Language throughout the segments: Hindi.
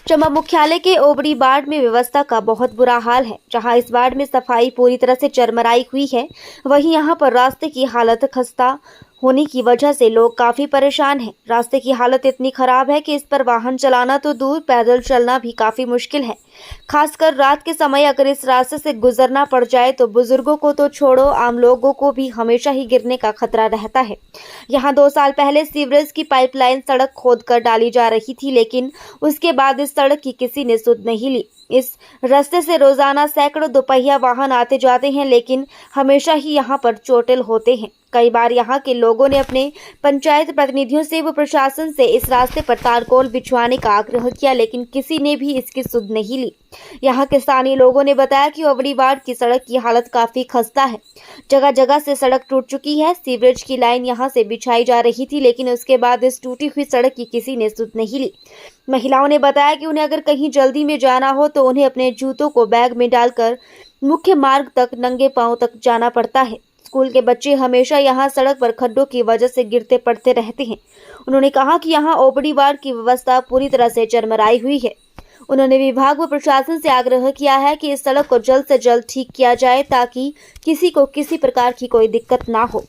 चंबा मुख्यालय के ओबड़ी वार्ड में व्यवस्था का बहुत बुरा हाल है। जहां इस वार्ड में सफाई पूरी तरह से चरमराई हुई है, वहीं यहां पर रास्ते की हालत खस्ता होने की वजह से लोग काफी परेशान हैं। रास्ते की हालत इतनी खराब है कि इस पर वाहन चलाना तो दूर, पैदल चलना भी काफी मुश्किल है। खासकर रात के समय अगर इस रास्ते से गुजरना पड़ जाए तो बुजुर्गों को तो छोड़ो, आम लोगों को भी हमेशा ही गिरने का खतरा रहता है। यहाँ 2 साल पहले सीवरेज की पाइपलाइन सड़क खोदकर डाली जा रही थी, लेकिन उसके बाद इस सड़क की किसी ने सुध नहीं ली। इस रास्ते से रोजाना सैकड़ों दोपहिया वाहन आते जाते हैं, लेकिन हमेशा ही यहाँ पर चोटिल होते हैं। कई बार यहाँ के लोगों ने अपने पंचायत प्रतिनिधियों से व प्रशासन से इस रास्ते पर तारकोल बिछवाने का आग्रह किया, लेकिन किसी ने भी इसकी सुध नहीं ली। यहाँ के स्थानीय लोगों ने बताया कि ओबड़ी वार्ड की सड़क की हालत काफी खस्ता है। जगह जगह से सड़क टूट चुकी है। सीवरेज की लाइन यहाँ से बिछाई जा रही थी, लेकिन उसके बाद इस टूटी हुई सड़क की किसी ने सुध नहीं ली। महिलाओं ने बताया कि उन्हें अगर कहीं जल्दी में जाना हो तो उन्हें अपने जूतों को बैग में डालकर मुख्य मार्ग तक नंगे पांव तक जाना पड़ता है। स्कूल के बच्चे हमेशा यहाँ सड़क पर खड्डों की वजह से गिरते पड़ते रहते हैं। उन्होंने कहा कि यहाँ ओबड़ी वार्ड की व्यवस्था पूरी तरह से चरमराई हुई है। उन्होंने विभाग व प्रशासन से आग्रह किया है कि इस सड़क को जल्द से जल्द ठीक किया जाए, ताकि किसी को किसी प्रकार की कोई दिक्कत ना हो।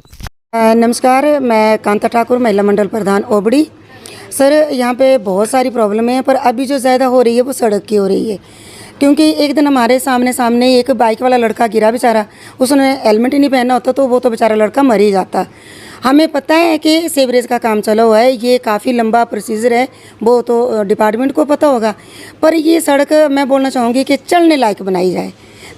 नमस्कार, मैं कांता ठाकुर, महिला मंडल प्रधान ओबड़ी। सर, यहाँ पे बहुत सारी प्रॉब्लम है, पर अभी जो ज़्यादा हो रही है वो सड़क की हो रही है। क्योंकि एक दिन हमारे सामने एक बाइक वाला लड़का गिरा बेचारा, उसने हेलमेट ही नहीं पहना होता तो वो तो बेचारा लड़का मर ही जाता। हमें पता है कि सीवरेज का काम चला हुआ है, ये काफ़ी लंबा प्रोसीजर है, वो तो डिपार्टमेंट को पता होगा। पर ये सड़क मैं बोलना चाहूँगी कि चलने लायक बनाई जाए।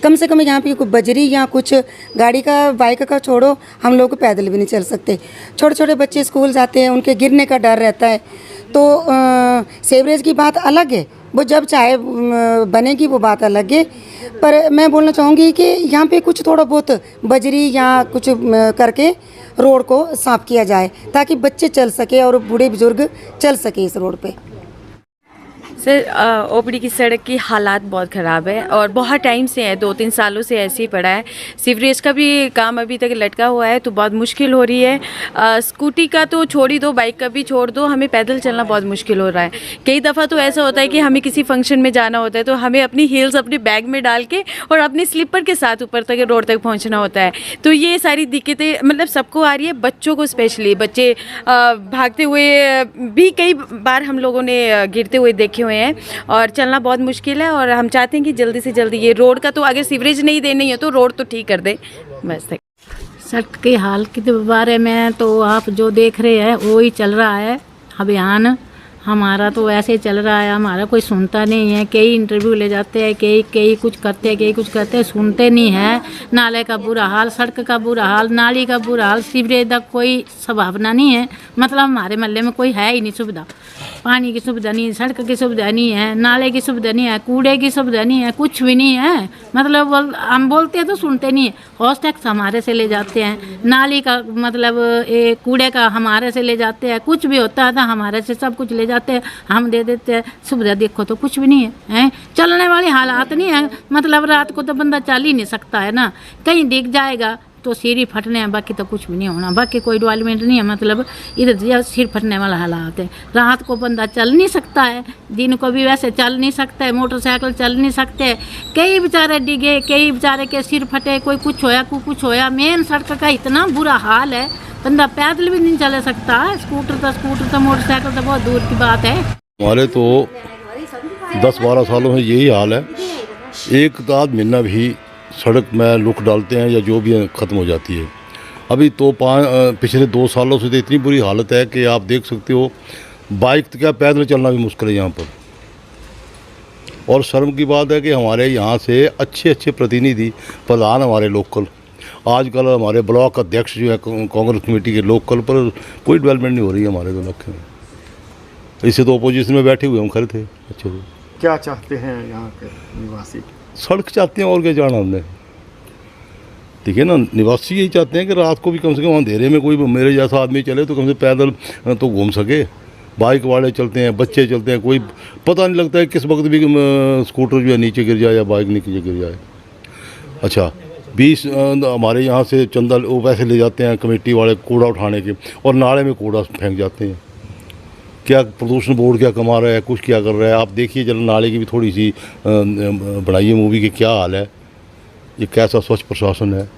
कम से कम यहाँ पे कुछ बजरी या कुछ गाड़ी का, बाइक का छोड़ो, हम लोग पैदल भी नहीं चल सकते। छोटे छोटे बच्चे स्कूल जाते हैं, उनके गिरने का डर रहता है। तो सीवरेज की बात अलग है, वो जब चाहे बनेगी वो बात अलग है। पर मैं बोलना चाहूँगी कि यहाँ पे कुछ थोड़ा बहुत बजरी या कुछ करके रोड को साफ किया जाए, ताकि बच्चे चल सके और बूढ़े बुजुर्ग चल सके इस रोड पे। सर, ओबड़ी की सड़क की हालात बहुत ख़राब है और बहुत टाइम से है, 2-3 सालों से ऐसे ही पड़ा है। सीवरेज का भी काम अभी तक लटका हुआ है, तो बहुत मुश्किल हो रही है। स्कूटी का तो छोड़ ही दो, बाइक का भी छोड़ दो, हमें पैदल चलना बहुत मुश्किल हो रहा है। कई दफ़ा तो ऐसा होता है कि हमें किसी फंक्शन में जाना होता है तो हमें अपनी हील्स अपने बैग में डाल के और अपने स्लीपर के साथ ऊपर तक रोड तक पहुँचना होता है। तो ये सारी दिक्कतें मतलब सबको आ रही है, बच्चों को स्पेशली। बच्चे भागते हुए भी कई बार हम लोगों ने गिरते हुए देखे हैं और चलना बहुत मुश्किल है। और हम चाहते हैं कि जल्दी से जल्दी ये रोड का तो अगर सीवरेज नहीं देनी है तो रोड तो ठीक कर दे, बस। सड़क के हाल के बारे में तो आप जो देख रहे हैं वो ही चल रहा है अभियान। हमारा तो ऐसे चल रहा है, हमारा कोई सुनता नहीं है। कई इंटरव्यू ले जाते हैं, कई कुछ करते हैं, कई कुछ करते हैं, सुनते नहीं है। नाले का बुरा हाल, सड़क का बुरा हाल, नाली का बुरा हाल, सीवरेज का कोई संभावना नहीं है। मतलब हमारे मोहल्ले में कोई है ही नहीं सुविधा। पानी की सुविधा नहीं है, सड़क की सुविधा नहीं है, नाले की सुविधा नहीं है, कूड़े की सुविधा नहीं है, कुछ भी नहीं है। मतलब हम बोलते हैं तो सुनते नहीं है। हॉस्ट टैक्स हमारे से ले जाते हैं, नाली का मतलब कूड़े का हमारे से ले जाते हैं, कुछ भी होता है तो हमारे से सब कुछ ले जाते हैं, हम दे देते हैं। सुविधा देखो तो कुछ भी नहीं है, हैं? चलने वाली हालात नहीं है। मतलब रात को तो बंदा चल ही नहीं सकता है ना, कहीं दिख जाएगा तो सिर ही फटने हैं, बाकी तो कुछ भी नहीं होना। बाकी कोई डेवलपमेंट नहीं है, मतलब इधर सिर फटने वाला हालात है। रात को बंदा चल नहीं सकता है, दिन को भी वैसे चल नहीं सकता है, मोटरसाइकिल चल नहीं सकते। कई बेचारे डिगे, कई बेचारे के सिर फटे, कोई कुछ होया। मेन सड़क का इतना बुरा हाल है, बंदा पैदल भी नहीं चल सकता। स्कूटर तो मोटरसाइकिल तो बहुत दूर की बात है। हमारे तो 10-12 सालों में यही हाल है। एक आध महीना भी सड़क में लुक डालते हैं या जो भी है ख़त्म हो जाती है। अभी तो पिछले 2 सालों से तो इतनी बुरी हालत है कि आप देख सकते हो, बाइक तो क्या पैदल चलना भी मुश्किल है यहाँ पर। और शर्म की बात है कि हमारे यहाँ से अच्छे प्रतिनिधि प्रधान हमारे लोकल, आजकल हमारे ब्लॉक अध्यक्ष जो है कांग्रेस कमेटी के लोकल, पर कोई डेवलपमेंट नहीं हो रही है हमारे इलाके में। इससे तो अपोजिशन में बैठे हुए हम खड़े थे। अच्छे से क्या चाहते हैं यहाँ के निवासी? सड़क चाहते हैं, और क्या जाना हमने। ठीक है ना, निवासी यही चाहते हैं कि रात को भी कम से कम अंधेरे में कोई मेरे जैसा आदमी चले तो कम से पैदल तो घूम सके। बाइक वाले चलते हैं, बच्चे चलते हैं, कोई पता नहीं लगता है किस वक्त भी स्कूटर जो है नीचे गिर जाए या बाइक नीचे गिर जाए। अच्छा, 20 हमारे यहाँ से चंदा वो पैसे ले जाते हैं कमेटी वाले कूड़ा उठाने के, और नाले में कूड़ा फेंक जाते हैं। क्या प्रदूषण बोर्ड क्या कमा रहा है, कुछ क्या कर रहा है। आप देखिए जल नाले की भी थोड़ी सी बनाइए मूवी कि क्या हाल है, ये कैसा स्वच्छ प्रशासन है।